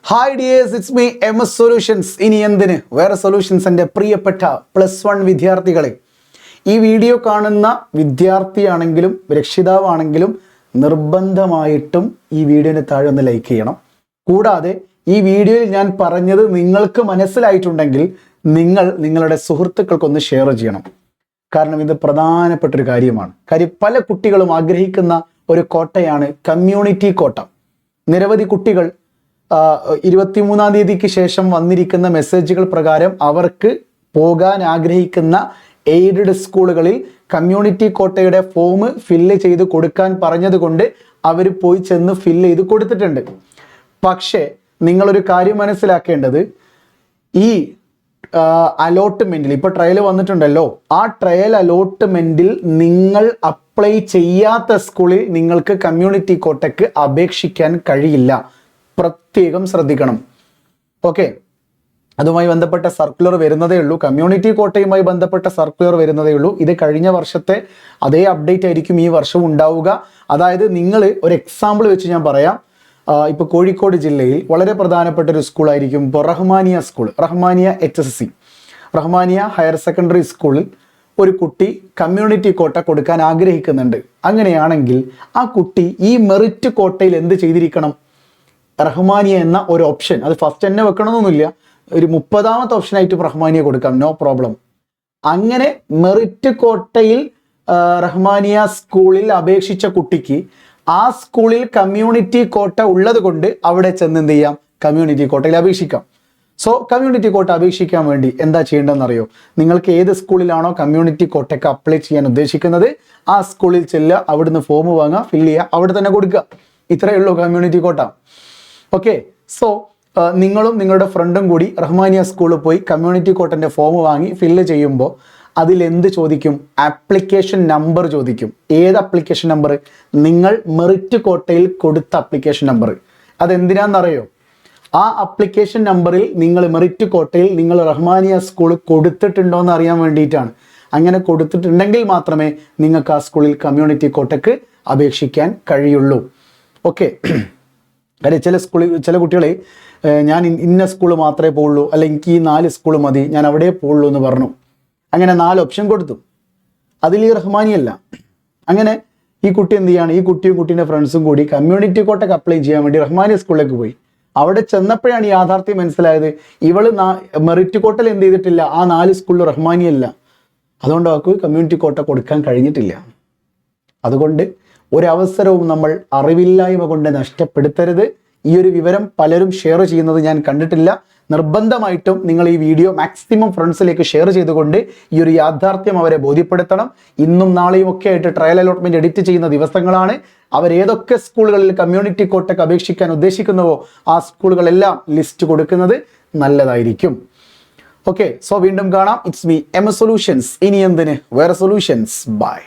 Hi dears, it's me MS solutions. ഇനി എന്തിന് വേറെ സൊല്യൂഷൻസ്. എൻ്റെ പ്രിയപ്പെട്ട +1 വിദ്യാർത്ഥികളെ, ഈ വീഡിയോ കാണുന്ന വിദ്യാർത്ഥിയാണെങ്കിലും രക്ഷിതാവാണെങ്കിലും നിർബന്ധമായിട്ടും ഈ വീഡിയോന് താഴെ ഒന്ന് ലൈക്ക് ചെയ്യണം. കൂടാതെ ഈ വീഡിയോയിൽ ഞാൻ പറഞ്ഞത് നിങ്ങൾക്ക് മനസ്സിലായിട്ടുണ്ടെങ്കിൽ നിങ്ങളുടെ സുഹൃത്തുക്കൾക്കൊന്ന് ഷെയർ ചെയ്യണം. കാരണം ഇത് പ്രധാനപ്പെട്ടൊരു കാര്യമാണ്. കാര്യം പല കുട്ടികളും ആഗ്രഹിക്കുന്ന ഒരു കോട്ടയാണ് കമ്മ്യൂണിറ്റി കോട്ട. നിരവധി കുട്ടികൾ 23-ാം തീയതിക്ക് ശേഷം വന്നിരിക്കുന്ന മെസ്സേജുകൾ പ്രകാരം അവർക്ക് പോകാൻ ആഗ്രഹിക്കുന്ന എയ്ഡഡ് സ്കൂളുകളിൽ കമ്മ്യൂണിറ്റി കോട്ടയുടെ ഫോം ഫില്ല് ചെയ്ത് കൊടുക്കാൻ പറഞ്ഞതുകൊണ്ട് അവർ പോയി ചെന്ന് ഫില്ല് ചെയ്ത് കൊടുത്തിട്ടുണ്ട്. പക്ഷേ നിങ്ങളൊരു കാര്യം മനസ്സിലാക്കേണ്ടത്, ഈ അലോട്ട്മെന്റിൽ ഇപ്പോൾ ട്രയൽ വന്നിട്ടുണ്ടല്ലോ, ആ ട്രയൽ അലോട്ട്മെന്റിൽ നിങ്ങൾ അപ്ലൈ ചെയ്യാത്ത സ്കൂളിൽ നിങ്ങൾക്ക് കമ്മ്യൂണിറ്റി കോട്ടയ്ക്ക് അപേക്ഷിക്കാൻ കഴിയില്ല. പ്രത്യേകം ശ്രദ്ധിക്കണം. ഓക്കെ, അതുമായി ബന്ധപ്പെട്ട സർക്കുലർ വരുന്നതേ ഉള്ളൂ. കമ്മ്യൂണിറ്റി കോട്ടയുമായി ബന്ധപ്പെട്ട സർക്കുലർ വരുന്നതേ ഉള്ളൂ. ഇത് കഴിഞ്ഞ വർഷത്തെ അതേ അപ്ഡേറ്റ് ആയിരിക്കും ഈ വർഷവും ഉണ്ടാവുക. അതായത് നിങ്ങൾ ഒരു എക്സാമ്പിൾ വെച്ച് ഞാൻ പറയാം. ഇപ്പോൾ കോഴിക്കോട് ജില്ലയിൽ വളരെ പ്രധാനപ്പെട്ട ഒരു സ്കൂളായിരിക്കും Rahmania school, Rahmania HSC, Rahmania higher secondary സ്കൂളിൽ ഒരു കുട്ടി കമ്മ്യൂണിറ്റി കോട്ട കൊടുക്കാൻ ആഗ്രഹിക്കുന്നുണ്ട്. അങ്ങനെയാണെങ്കിൽ ആ കുട്ടി ഈ മെറിറ്റ് കോട്ടയിൽ എന്ത് ചെയ്തിരിക്കണം? റഹ്മാനിയ എന്ന ഒരു ഓപ്ഷൻ, അത് ഫസ്റ്റ് തന്നെ വെക്കണമെന്നൊന്നുമില്ല, ഒരു 30ാമത്തെ ഓപ്ഷനായിട്ട് റഹ്മാനിയ കൊടുക്കാം, നോ പ്രോബ്ലം. അങ്ങനെ മെറിറ്റ് കോട്ടയിൽ റഹ്മാനിയ സ്കൂളിൽ അപേക്ഷിച്ച കുട്ടിക്ക് ആ സ്കൂളിൽ കമ്മ്യൂണിറ്റി കോട്ട ഉള്ളത് കൊണ്ട് അവിടെ ചെന്ന് എന്ത് ചെയ്യാം? കമ്മ്യൂണിറ്റി കോട്ടയിൽ അപേക്ഷിക്കാം. സോ കമ്മ്യൂണിറ്റി കോട്ട അപേക്ഷിക്കാൻ വേണ്ടി എന്താ ചെയ്യേണ്ടതെന്ന് അറിയോ? നിങ്ങൾക്ക് ഏത് സ്കൂളിലാണോ കമ്മ്യൂണിറ്റി കോട്ടയ്ക്ക് അപ്ലൈ ചെയ്യാൻ ഉദ്ദേശിക്കുന്നത് ആ സ്കൂളിൽ ചെല്ലുക, അവിടുന്ന് ഫോം വാങ്ങുക, ഫില്ല് ചെയ്യുക, അവിടെ തന്നെ കൊടുക്കുക. ഇത്രയേ ഉള്ളൂ കമ്മ്യൂണിറ്റി കോട്ട. ഓക്കെ, സോ നിങ്ങളും നിങ്ങളുടെ ഫ്രണ്ടും കൂടി റഹ്മാനിയ സ്കൂളിൽ പോയി കമ്മ്യൂണിറ്റി കോട്ടൻ്റെ ഫോം വാങ്ങി ഫില്ല് ചെയ്യുമ്പോൾ അതിലെന്ത് ചോദിക്കും? ആപ്ലിക്കേഷൻ നമ്പർ ചോദിക്കും. ഏത് ആപ്ലിക്കേഷൻ നമ്പർ? നിങ്ങൾ മെറിറ്റ് കോട്ടയിൽ കൊടുത്ത ആപ്ലിക്കേഷൻ നമ്പർ. അതെന്തിനാണെന്നറിയോ? ആ ആപ്ലിക്കേഷൻ നമ്പറിൽ നിങ്ങൾ മെറിറ്റ് കോട്ടയിൽ നിങ്ങൾ റഹ്മാനിയ സ്കൂൾ കൊടുത്തിട്ടുണ്ടോ എന്ന് അറിയാൻ വേണ്ടിയിട്ടാണ്. അങ്ങനെ കൊടുത്തിട്ടുണ്ടെങ്കിൽ മാത്രമേ നിങ്ങൾക്ക് ആ സ്കൂളിൽ കമ്മ്യൂണിറ്റി കോട്ടയ്ക്ക് അപേക്ഷിക്കാൻ കഴിയുള്ളൂ. ഓക്കെ, കാര്യം ചില കുട്ടികളെ ഞാൻ ഇന്ന സ്കൂൾ മാത്രമേ പോകുള്ളൂ, അല്ലെങ്കിൽ എനിക്ക് ഈ 4 സ്കൂൾ മതി, ഞാൻ അവിടെ പോകുള്ളൂ എന്ന് പറഞ്ഞു. അങ്ങനെ 4 ഓപ്ഷൻ കൊടുത്തു. അതിൽ ഈ റഹ്മാനിയല്ല. അങ്ങനെ ഈ കുട്ടി എന്ത് ചെയ്യാണ്? ഈ കുട്ടിയും കുട്ടീൻ്റെ ഫ്രണ്ട്സും കൂടി കമ്മ്യൂണിറ്റി കോട്ടയ്ക്ക് അപ്ലൈ ചെയ്യാൻ വേണ്ടി റഹ്മാനിയ സ്കൂളിലേക്ക് പോയി. അവിടെ ചെന്നപ്പോഴാണ് ഈ യാഥാർത്ഥ്യം മനസ്സിലായത്. ഇവള് മെറിറ്റ് കോട്ടയിൽ എന്ത് ചെയ്തിട്ടില്ല, ആ 4 സ്കൂളിൽ റഹ്മാനിയല്ല. അതുകൊണ്ട് അവർക്ക് കമ്മ്യൂണിറ്റി കോട്ട കൊടുക്കാൻ കഴിഞ്ഞിട്ടില്ല. അതുകൊണ്ട് ഒരവസരവും നമ്മൾ അറിവില്ലായ്മ കൊണ്ട് നഷ്ടപ്പെടുത്തരുത്. ഈ ഒരു വിവരം പലരും ഷെയർ ചെയ്യുന്നത് ഞാൻ കണ്ടിട്ടില്ല. നിർബന്ധമായിട്ടും നിങ്ങൾ ഈ വീഡിയോ മാക്സിമം ഫ്രണ്ട്സിലേക്ക് ഷെയർ ചെയ്തുകൊണ്ട് ഈ ഒരു യാഥാർത്ഥ്യം അവരെ ബോധ്യപ്പെടുത്തണം. ഇന്നും നാളെയും ഒക്കെ ആയിട്ട് ട്രയൽ അലോട്ട്മെന്റ് എഡിറ്റ് ചെയ്യുന്ന ദിവസങ്ങളാണ്. അവരേതൊക്കെ സ്കൂളുകളിൽ കമ്മ്യൂണിറ്റി കോട്ടയ്ക്ക് അപേക്ഷിക്കാൻ ഉദ്ദേശിക്കുന്നുവോ ആ സ്കൂളുകളെല്ലാം ലിസ്റ്റ് കൊടുക്കുന്നത് നല്ലതായിരിക്കും. ഓക്കെ, സോ വീണ്ടും കാണാം. It's me MS solutions. ഇനി എന്തിന് വേറെ സൊല്യൂഷൻസ്. ബൈ.